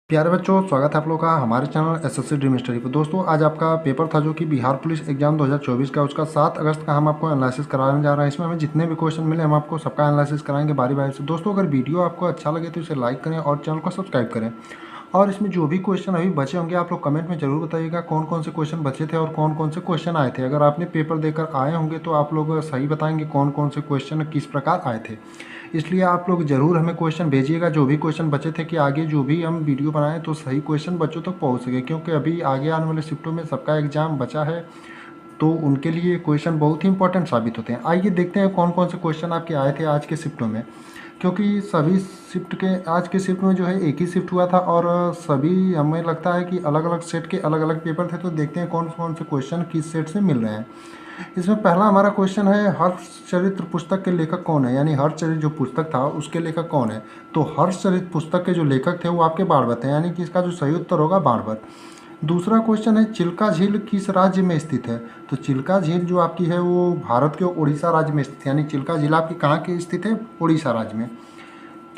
प्यारे बच्चों, स्वागत है आप लोगों का हमारे चैनल एसएससी ड्रीम स्टडी पर। दोस्तों, आज आपका पेपर था जो कि बिहार पुलिस एग्जाम 2024 का, उसका 7 अगस्त का हम आपको एनालिसिस कराने जा रहे हैं। इसमें हमें जितने भी क्वेश्चन मिले हम आपको सबका एनालिसिस कराएंगे बारी बारी से। दोस्तों, अगर वीडियो आपको अच्छा लगे तो इसे लाइक करें और चैनल को सब्सक्राइब करें। और इसमें जो भी क्वेश्चन अभी बचे होंगे आप लोग कमेंट में जरूर बताइएगा कौन कौन से क्वेश्चन बचे थे और कौन कौन से क्वेश्चन आए थे। अगर आपने पेपर देकर आए होंगे तो आप लोग सही बताएंगे कौन कौन से क्वेश्चन किस प्रकार आए थे। इसलिए आप लोग ज़रूर हमें क्वेश्चन भेजिएगा जो भी क्वेश्चन बचे थे, कि आगे जो भी हम वीडियो बनाएं तो सही क्वेश्चन बच्चों तक पहुंच सके, क्योंकि अभी आगे आने वाले शिफ्टों में सबका एग्ज़ाम बचा है तो उनके लिए क्वेश्चन बहुत ही इंपॉर्टेंट साबित होते हैं। आइए देखते हैं कौन कौन से क्वेश्चन आपके आए थे आज के शिफ्टों में, क्योंकि सभी शिफ्ट के आज के शिफ्ट में जो है एक ही शिफ्ट हुआ था और सभी हमें लगता है कि अलग अलग सेट के अलग अलग पेपर थे। तो देखते हैं कौन कौन से क्वेश्चन किस सेट से मिल रहे हैं। इसमें पहला हमारा क्वेश्चन है, हर्षचरित्र पुस्तक के लेखक कौन है, यानी हर्षचरित्र जो पुस्तक था उसके लेखक कौन है। तो हर्षचरित्र पुस्तक के जो लेखक थे वो आपके बाणभट्ट हैं, यानी कि इसका जो सही उत्तर होगा बाणभट्ट। दूसरा क्वेश्चन है, चिल्का झील किस राज्य में स्थित है। तो चिल्का झील जो आपकी है वो भारत के उड़ीसा राज्य में स्थित है, यानी चिल्का झील आपकी कहाँ की स्थित है, उड़ीसा राज्य में।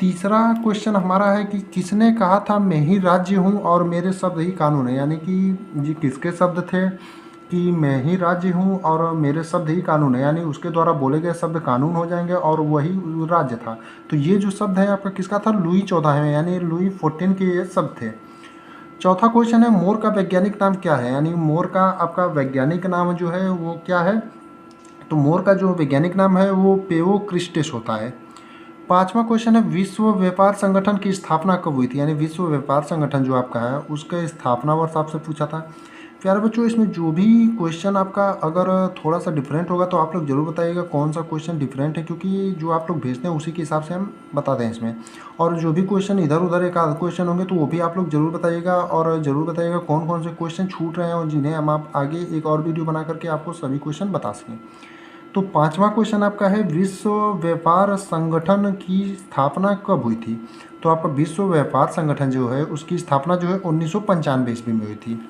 तीसरा क्वेश्चन हमारा है कि किसने कहा था मैं ही राज्य हूँ और मेरे शब्द ही कानून है, यानी कि जी किसके शब्द थे कि मैं ही राज्य हूँ और मेरे शब्द ही कानून है, यानी उसके द्वारा बोले गए शब्द कानून हो जाएंगे और वही राज्य था। तो ये जो शब्द है आपका किसका था, लुई 14 है, यानी लुई 14 के ये शब्द थे। चौथा क्वेश्चन है, मोर का वैज्ञानिक नाम क्या है, यानी मोर का आपका वैज्ञानिक नाम जो है वो क्या है। तो मोर का जो वैज्ञानिक नाम है वो पेवो क्रिस्टेस होता है। पांचवा क्वेश्चन है, विश्व व्यापार संगठन की स्थापना कब हुई थी, यानी विश्व व्यापार संगठन जो आपका है उसका स्थापना वर्ष आपसे पूछा था। प्यारे बच्चों, इसमें जो भी क्वेश्चन आपका अगर थोड़ा सा डिफरेंट होगा तो आप लोग जरूर बताइएगा कौन सा क्वेश्चन डिफरेंट है, क्योंकि जो आप लोग भेजते हैं उसी के हिसाब से हम बताते हैं इसमें। और जो भी क्वेश्चन इधर उधर एक आध क्वेश्चन होंगे तो वो भी आप लोग जरूर बताइएगा, और जरूर बताइएगा कौन कौन से क्वेश्चन छूट रहे हैं और जिन्हें हम आप आगे एक और वीडियो बना करके आपको सभी क्वेश्चन बता सकें। तो पांचवा क्वेश्चन आपका है, विश्व व्यापार संगठन की स्थापना कब हुई थी। तो आपका विश्व व्यापार संगठन जो है उसकी स्थापना जो है 1995 ईस्वी में हुई थी।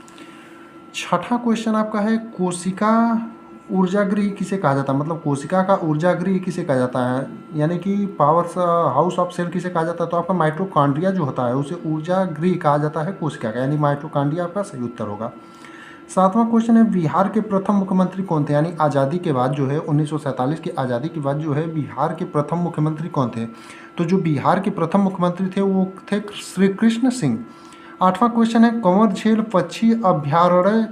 छठा क्वेश्चन आपका है, कोशिका ऊर्जागृह किसे कहा जाता है, मतलब कोशिका का ऊर्जागृह किसे कहा जाता है, यानी कि पावर हाउस ऑफ सेल किसे कहा जाता है। तो आपका माइटोकॉन्ड्रिया जो होता है उसे ऊर्जागृह कहा जाता है कोशिका का, यानी माइटोकॉन्ड्रिया आपका सही उत्तर होगा। सातवां क्वेश्चन है, बिहार के प्रथम मुख्यमंत्री कौन थे, यानी आज़ादी के बाद जो है 1947 की आज़ादी के बाद जो है बिहार के प्रथम मुख्यमंत्री कौन थे। तो जो बिहार के प्रथम मुख्यमंत्री थे वो थे श्री कृष्ण सिंह। आठवां क्वेश्चन है, कंवर झील पक्षी अभ्यारण्य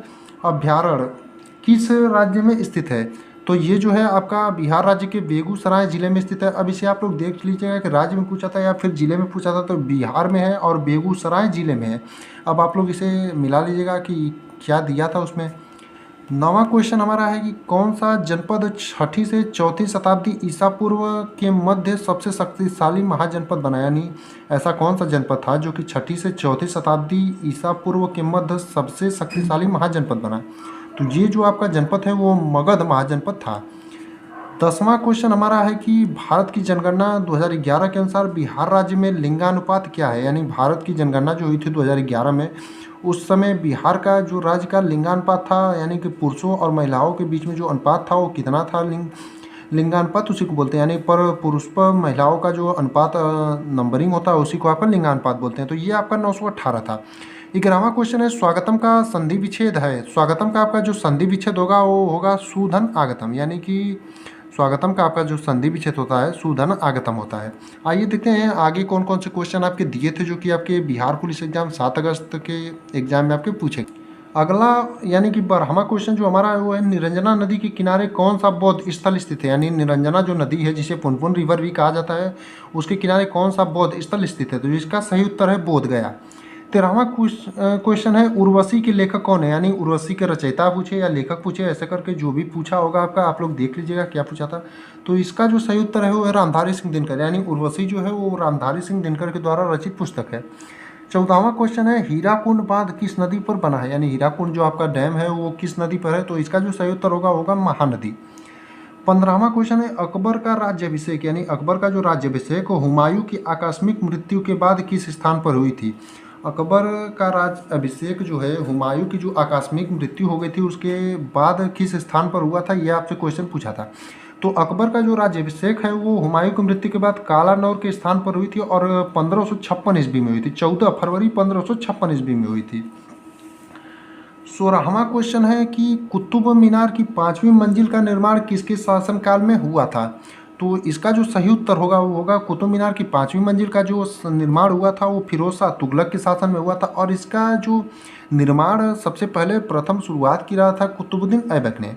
किस राज्य में स्थित है। तो ये जो है आपका बिहार राज्य के बेगूसराय जिले में स्थित है। अब इसे आप लोग देख लीजिएगा कि राज्य में पूछा था या फिर जिले में पूछा था, तो बिहार में है और बेगूसराय जिले में है। अब आप लोग इसे मिला लीजिएगा कि क्या दिया था उसमें। नौवां क्वेश्चन हमारा है कि कौन सा जनपद 6ठी से 4ठी शताब्दी ईसा पूर्व के मध्य सबसे शक्तिशाली महाजनपद बना, यानी ऐसा कौन सा जनपद था जो कि 6ठी से 4ठी शताब्दी ईसा पूर्व के मध्य सबसे शक्तिशाली महाजनपद बना। तो ये जो आपका जनपद है वो मगध महाजनपद था। 10वां क्वेश्चन हमारा है कि भारत की जनगणना 2011 के अनुसार बिहार राज्य में लिंगानुपात क्या है, यानी भारत की जनगणना जो हुई थी 2011 में उस समय बिहार का जो राज्य का लिंगानुपात था, यानी कि पुरुषों और महिलाओं के बीच में जो अनुपात था वो कितना था। लिंगानुपात उसी को बोलते हैं, यानी पर पुरुष पर महिलाओं का जो अनुपात नंबरिंग होता है उसी को आपका लिंगानुपात बोलते हैं। तो ये आपका 918 था। 11वां क्वेश्चन है, स्वागतम का संधि विच्छेद है। स्वागतम का आपका जो संधि विच्छेद होगा वो होगा सुधन आगतम, यानी कि स्वागतम का आपका जो संधि विच्छेद होता है सुधन आगतम होता है। आइए देखते हैं आगे कौन कौन से क्वेश्चन आपके दिए थे जो कि आपके बिहार पुलिस एग्जाम 7 अगस्त के एग्जाम में आपके पूछे। अगला यानी कि 12वां क्वेश्चन जो हमारा है वो है, निरंजना नदी के किनारे कौन सा बौद्ध स्थल स्थित है, यानी निरंजना जो नदी है जिसे पुनपुन रिवर भी कहा जाता है उसके किनारे कौन सा बौद्ध स्थल स्थित है। तो इसका सही उत्तर है बोध गया। 13वां क्वेश्चन है, उर्वशी के लेखक कौन है, यानी उर्वशी के रचयिता पूछे या लेखक पूछे, ऐसे करके जो भी पूछा होगा आपका आप लोग देख लीजिएगा क्या पूछा था। तो इसका जो सही उत्तर है वो है रामधारी सिंह दिनकर, यानी उर्वशी जो है वो रामधारी सिंह दिनकर के द्वारा रचित पुस्तक है। 14वां क्वेश्चन है, हीराकुंड बांध किस नदी पर बना है, यानी हीराकुंड जो आपका डैम है वो किस नदी पर है। तो इसका जो सही उत्तर होगा महानदी। 15वां क्वेश्चन है, अकबर का राज्याभिषेक, यानी अकबर का जो राज्याभिषेक हुमायूं की आकस्मिक मृत्यु के बाद किस स्थान पर हुई थी। अकबर का राज्याभिषेक जो है हुमायूं की जो आकस्मिक मृत्यु हो गई थी उसके बाद किस स्थान पर हुआ था, यह आपसे क्वेश्चन पूछा था। तो अकबर का जो राज्याभिषेक है वो हुमायूं की मृत्यु के बाद कालानौर के स्थान पर हुई थी और 1556 ईस्वी में हुई थी। 14 फरवरी 1556 ईस्वी में हुई थी। 16वां क्वेश्चन है कि कुतुब मीनार की 5वीं मंजिल का निर्माण किसके शासनकाल में हुआ था? तो इसका जो सही उत्तर होगा वो होगा कुतुब मीनार की 5वीं मंजिल का जो निर्माण हुआ था वो फिरोज शाह तुगलक के शासन में हुआ था और इसका जो निर्माण सबसे पहले प्रथम शुरुआत की रहा था कुतुबुद्दीन ऐबक ने।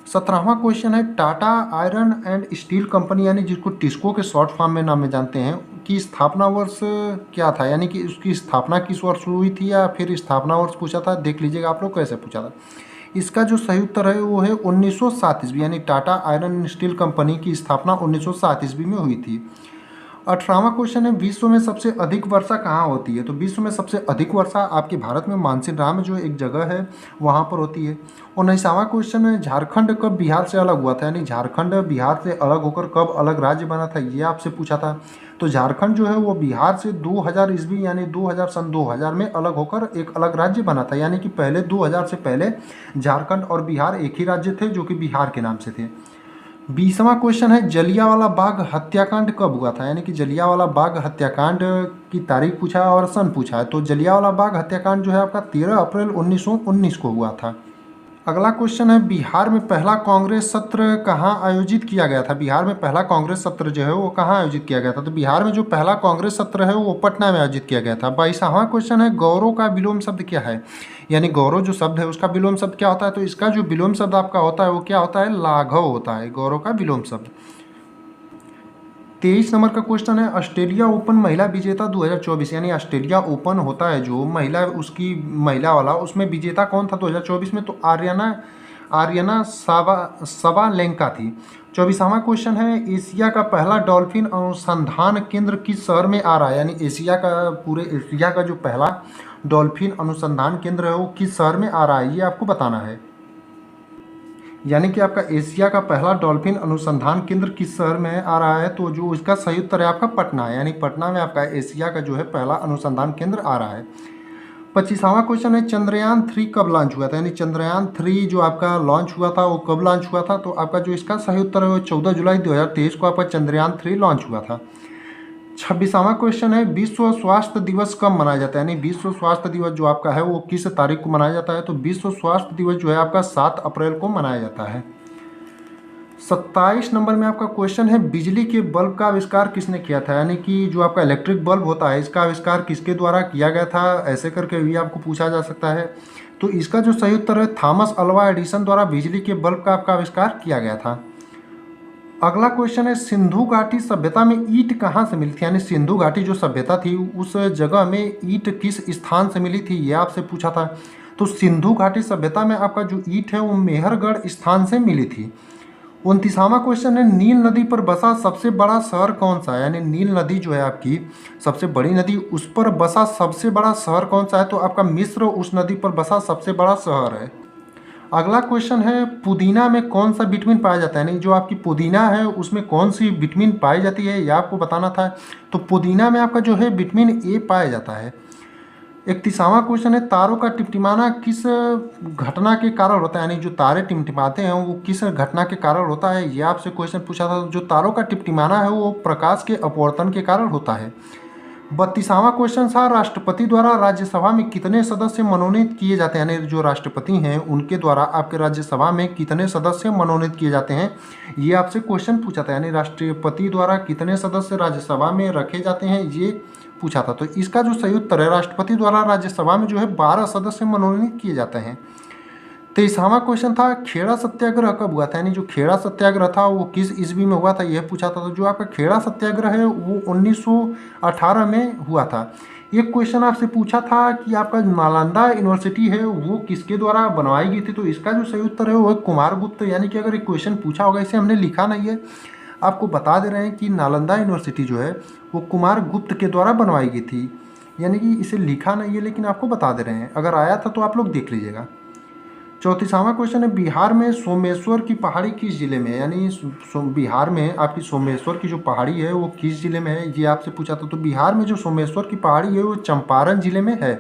17वां क्वेश्चन है Tata iron and steel company यानी जिसको टिस्को के शॉर्ट फॉर्म में नाम में जानते हैं की स्थापना वर्ष क्या था, यानी कि उसकी स्थापना किस वर्ष हुई थी या फिर स्थापना वर्ष पूछा था। देख लीजिएगा आप लोग कैसे पूछा था। इसका जो सही उत्तर है वो है 1907 ईस्वी, यानी Tata iron and steel company की स्थापना 1907 ईस्वी में हुई थी। 18वां क्वेश्चन है विश्व में सबसे अधिक वर्षा कहाँ होती है? तो विश्व में सबसे अधिक वर्षा आपके भारत में मानसीन जो एक जगह है वहाँ पर होती है। 19वां क्वेश्चन है झारखंड कब बिहार से अलग हुआ था, यानी झारखंड बिहार से अलग होकर कब अलग राज्य बना था, ये आपसे पूछा था। तो झारखंड जो है वो बिहार से 2000 ईस्वी यानी 2000 में अलग होकर एक अलग राज्य बना था, यानी कि पहले 2000 से पहले झारखंड और बिहार एक ही राज्य थे जो कि बिहार के नाम से थे। 20वां क्वेश्चन है जलियांवाला बाग हत्याकांड कब हुआ था, यानी कि जलियांवाला बाग हत्याकांड की तारीख पूछा है और सन पूछा है। तो जलियांवाला बाग हत्याकांड जो है आपका 13 अप्रैल 1919 को हुआ था। अगला क्वेश्चन है बिहार में पहला कांग्रेस सत्र कहाँ आयोजित किया गया था? बिहार में पहला कांग्रेस सत्र जो है वो कहाँ आयोजित किया गया था? तो बिहार में जो पहला कांग्रेस सत्र है वो पटना में आयोजित किया गया था। 22वां क्वेश्चन है गौरव का विलोम शब्द क्या है, यानी गौरव जो शब्द है उसका विलोम शब्द क्या होता है? तो इसका जो विलोम शब्द आपका होता है वो क्या होता है? लाघव होता है गौरव का विलोम शब्द। 23 नंबर का क्वेश्चन है ऑस्ट्रेलिया ओपन महिला विजेता 2024, यानी ऑस्ट्रेलिया ओपन होता है जो महिला उसकी महिला वाला उसमें विजेता कौन था 2024 में? तो आर्यना सवालेंका थी। 24वां क्वेश्चन है एशिया का पहला डॉल्फिन अनुसंधान केंद्र किस शहर में आ रहा है, यानी पूरे एशिया का जो पहला डॉल्फिन अनुसंधान केंद्र है वो किस शहर में आ रहा है, ये आपको बताना है। यानी कि आपका एशिया का पहला डॉल्फिन अनुसंधान केंद्र किस शहर में आ रहा है? तो जो इसका सही उत्तर है आपका पटना, यानी पटना में आपका एशिया का जो है पहला अनुसंधान केंद्र आ रहा है। 25वां क्वेश्चन है चंद्रयान 3 कब लॉन्च हुआ था, यानी चंद्रयान 3 जो आपका लॉन्च हुआ था वो कब लॉन्च हुआ था? तो आपका जो इसका सही उत्तर है वो 14 जुलाई 2023 को आपका चंद्रयान 3 लॉन्च हुआ था। 26वां क्वेश्चन है विश्व स्वास्थ्य दिवस कब मनाया जाता है, यानी विश्व स्वास्थ्य दिवस जो आपका है वो किस तारीख को मनाया जाता है? तो विश्व स्वास्थ्य दिवस जो है आपका 7 अप्रैल को मनाया जाता है। 27 नंबर में आपका क्वेश्चन है बिजली के बल्ब का आविष्कार किसने किया था, यानी कि जो आपका इलेक्ट्रिक बल्ब होता है इसका आविष्कार किसके द्वारा किया गया था, ऐसे करके भी आपको पूछा जा सकता है। तो इसका जो सही उत्तर है थॉमस अल्वा एडिसन द्वारा बिजली के बल्ब का आपका आविष्कार किया गया था। अगला क्वेश्चन है सिंधु घाटी सभ्यता में ईंट कहाँ से मिली थी, यानी सिंधु घाटी जो सभ्यता थी उस जगह में ईंट किस स्थान से मिली थी, ये आपसे पूछा था। तो सिंधु घाटी सभ्यता में आपका जो ईंट है वो मेहरगढ़ स्थान से मिली थी। 29वां क्वेश्चन है नील नदी पर बसा सबसे बड़ा शहर कौन सा है, यानी नील नदी जो है आपकी सबसे बड़ी नदी उस पर बसा सबसे बड़ा शहर कौन सा है? तो आपका मिस्र उस नदी पर बसा सबसे बड़ा शहर है। अगला क्वेश्चन है पुदीना में कौन सा विटामिन पाया जाता है, यानी जो आपकी पुदीना है उसमें कौन सी विटामिन पाई जाती है ये आपको बताना था। तो पुदीना में आपका जो है विटामिन ए पाया जाता है। 31वां क्वेश्चन है तारों का टिमटिमाना किस घटना के कारण होता है, यानी जो तारे टिमटिमाते हैं वो किस घटना के कारण होता है, ये आपसे क्वेश्चन पूछा था। जो तारों का टिमटिमाना है वो प्रकाश के अपवर्तन के कारण होता है। 32वां क्वेश्चन था राष्ट्रपति द्वारा राज्यसभा में कितने सदस्य मनोनीत किए जाते हैं, यानी जो राष्ट्रपति हैं उनके द्वारा आपके राज्यसभा में कितने सदस्य मनोनीत किए जाते हैं, ये आपसे क्वेश्चन पूछा था। यानी राष्ट्रपति द्वारा कितने सदस्य राज्यसभा में रखे जाते हैं ये पूछा था। तो इसका जो सही उत्तर है राष्ट्रपति द्वारा राज्यसभा में जो है 12 सदस्य मनोनीत किए जाते हैं। 23वां क्वेश्चन था खेड़ा सत्याग्रह कब हुआ था, यानी जो खेड़ा सत्याग्रह था वो किस ईस्वी में हुआ था यह पूछा था। तो जो आपका खेड़ा सत्याग्रह है वो 1918 में हुआ था। एक क्वेश्चन आपसे पूछा था कि आपका नालंदा यूनिवर्सिटी है वो किसके द्वारा बनवाई गई थी, तो इसका जो सही उत्तर है वो है कुमारगुप्त। यानी कि अगर एक क्वेश्चन पूछा होगा, इसे हमने लिखा नहीं है, आपको बता दे रहे हैं कि नालंदा यूनिवर्सिटी जो है वो कुमारगुप्त के द्वारा बनवाई गई थी। यानी कि इसे लिखा नहीं है लेकिन आपको बता दे रहे हैं, अगर आया था तो आप लोग देख लीजिएगा। 34वां क्वेश्चन है बिहार में सोमेश्वर की पहाड़ी किस जिले में है, यानी बिहार में आपकी सोमेश्वर की जो पहाड़ी है वो किस जिले में है, ये आपसे पूछा था। तो बिहार में जो सोमेश्वर की पहाड़ी है वो चंपारण जिले में है।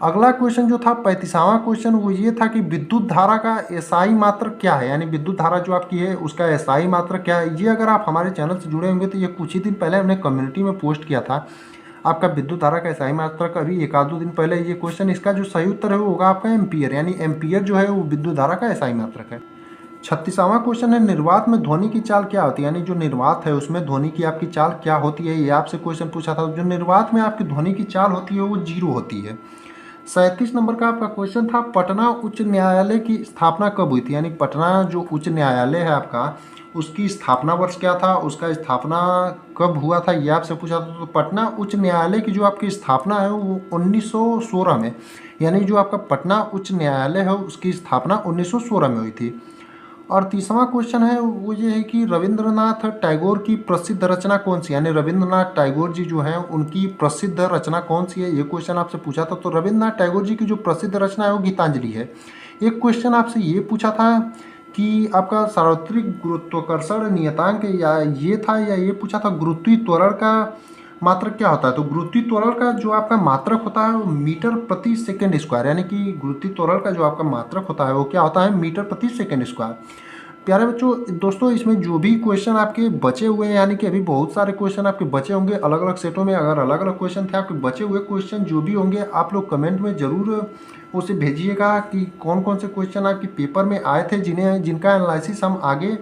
अगला क्वेश्चन जो था 35वां क्वेश्चन वो ये था कि विद्युत धारा का एसआई मात्रक क्या है, यानी विद्युत धारा जो आपकी है उसका एसआई मात्रक क्या है। ये अगर आप हमारे चैनल से जुड़े होंगे तो ये कुछ ही दिन पहले हमने कम्युनिटी में पोस्ट किया था आपका विद्युत धारा का एसआई मात्रक। अभी एक आध दो दिन पहले ये क्वेश्चन, इसका जो सही उत्तर है वो होगा आपका एम्पियर, यानी एम्पियर जो है वो विद्युत धारा का एसआई मात्रक है। 36वां क्वेश्चन है निर्वात में ध्वनि की चाल क्या होती है, यानी जो निर्वात है उसमें ध्वनि की आपकी चाल क्या होती है, ये आपसे क्वेश्चन पूछा था। जो निर्वात में आपकी ध्वनि की चाल होती है वो 0 होती है। 37 नंबर का आपका क्वेश्चन था पटना उच्च न्यायालय की स्थापना कब हुई थी, यानी पटना जो उच्च न्यायालय है आपका उसकी स्थापना वर्ष क्या था, उसका स्थापना कब हुआ था, ये आपसे पूछा था। तो पटना उच्च न्यायालय की जो आपकी स्थापना है वो 1916 में, यानी जो आपका पटना उच्च न्यायालय है उसकी स्थापना 1916 में हुई थी। और 30वां क्वेश्चन है वो ये है कि रविंद्रनाथ टैगोर की प्रसिद्ध रचना कौन सी, यानी रविंद्रनाथ टैगोर जी जो हैं उनकी प्रसिद्ध रचना कौन सी है, ये क्वेश्चन आपसे पूछा था। तो रविंद्रनाथ टैगोर जी की जो प्रसिद्ध रचना है वो गीतांजलि है। एक क्वेश्चन आपसे ये पूछा था कि आपका सार्वत्रिक गुरुत्वाकर्षण नियतांक या ये था, या ये पूछा था गुरुत्वीय त्वरण का मात्रक क्या होता है। तो गुरुत्वीय त्वरण का जो आपका मात्रक होता है वो मीटर प्रति सेकंड स्क्वायर, यानी कि गुरुत्वीय त्वरण का जो आपका मात्रक होता है वो क्या होता है, मीटर प्रति सेकंड स्क्वायर। प्यारे बच्चों, दोस्तों इसमें जो भी क्वेश्चन आपके बचे हुए हैं, यानी कि अभी बहुत सारे क्वेश्चन आपके बचे होंगे अलग अलग सेटों में, अगर अलग अलग क्वेश्चन थे आपके बचे हुए क्वेश्चन जो भी होंगे आप लोग कमेंट में ज़रूर उसे भेजिएगा कि कौन कौन से क्वेश्चन आपके पेपर में आए थे जिनका एनालिसिस हम आगे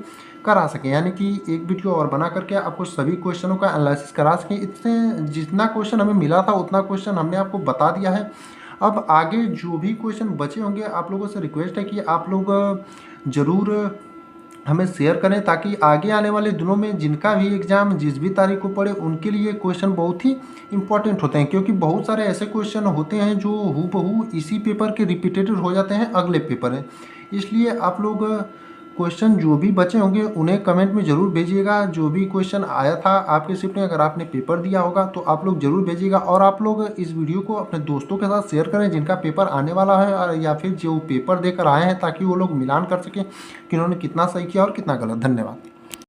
करा सकें, यानी कि एक वीडियो और बना करके आपको सभी क्वेश्चनों का एनालिसिस करा सकें। इससे जितना क्वेश्चन हमें मिला था उतना क्वेश्चन हमने आपको बता दिया है। अब आगे जो भी क्वेश्चन बचे होंगे आप लोगों से रिक्वेस्ट है कि आप लोग ज़रूर हमें शेयर करें, ताकि आगे आने वाले दिनों में जिनका भी एग्ज़ाम जिस भी तारीख को पड़े उनके लिए क्वेश्चन बहुत ही इंपॉर्टेंट होते हैं, क्योंकि बहुत सारे ऐसे क्वेश्चन होते हैं जो हूबहू इसी पेपर के रिपीटेड हो जाते हैं अगले पेपर में। इसलिए आप लोग क्वेश्चन जो भी बचे होंगे उन्हें कमेंट में ज़रूर भेजिएगा। जो भी क्वेश्चन आया था आपके शिफ्ट में, अगर आपने पेपर दिया होगा तो आप लोग ज़रूर भेजिएगा। और आप लोग इस वीडियो को अपने दोस्तों के साथ शेयर करें जिनका पेपर आने वाला है, या फिर जो पेपर देकर आए हैं, ताकि वो लोग मिलान कर सकें कि उन्होंने कितना सही किया और कितना गलत। धन्यवाद।